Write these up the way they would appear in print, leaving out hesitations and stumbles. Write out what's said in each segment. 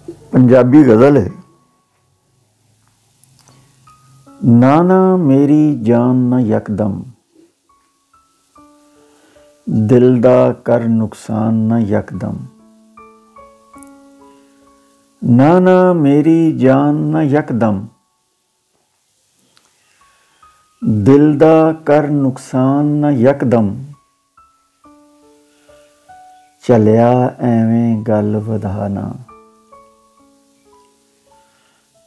पंजाबी गज़ल है। नाना मेरी जान न यकदम, दिल दा कर नुकसान न यकदम। नाना मेरी जान न यकदम, दिल दा कर नुकसान न यकदम। चलिया एवें गल वधा ना,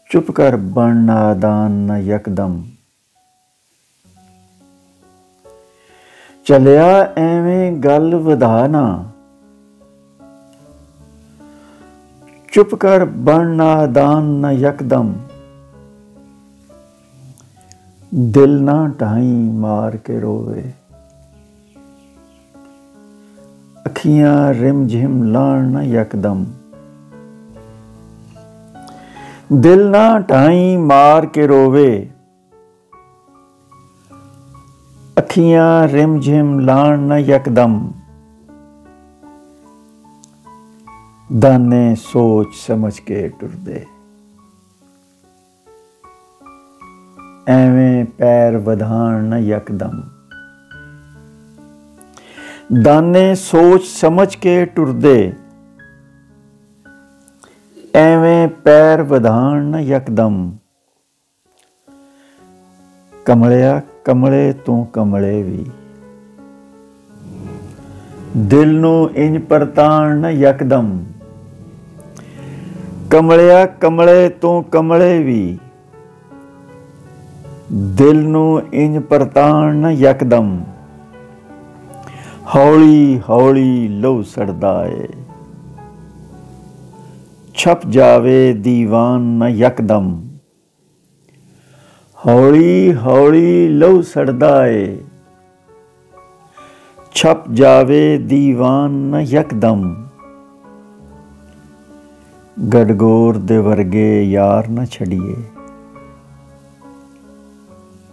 चुप कर बन नादान न यकदम। चलिया एवें गल वधा ना, चुप कर बन नादान न यकदम। दिल ना ढाई मार के रोवे, अखियां रिम झिम लाण न यकदम। दिल ना ढाई मार के रोवे, अखियां रिम झिम लाण न यकदम। दाने सोच समझ के टुरदे, एवें पैर वधाण न यकदम। दाने सोच समझ के टुरदे, एवें पैर वधाण न यकदम। कमलिया कमले तू कमले भी, दिल नू इंज परताण न यकदम। कमलिया कमले तू कमले भी, दिल नू इंज परताण न यकदम। हौली हौली लहू सड़दा ए, छप जावे दीवान न यकदम। हौली हौली लहू सड़दा ए, छप जावे दीवान न यकदम। गडगोर दे वर्गे यार न छड़िए,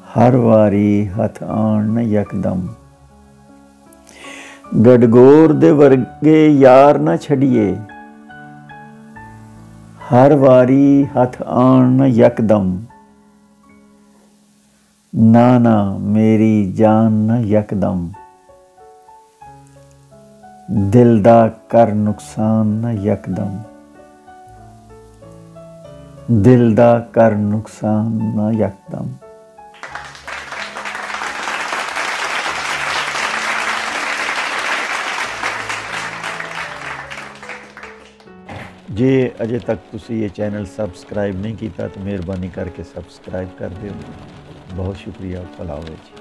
हर वारी हथ आण न यकदम। गडगोर दे वर्गे यार न छड़िए, हर वारी हथ आण न यकदम। नाना मेरी जान न यकदम, दिल दा कर नुकसान न यकदम। दिल दा कर नुकसान न यकदम। जे अजे तक तुसी ये चैनल सबसक्राइब नहीं किया तो मेहरबानी करके सबसक्राइब कर दो। बहुत शुक्रिया। भला होवे जी।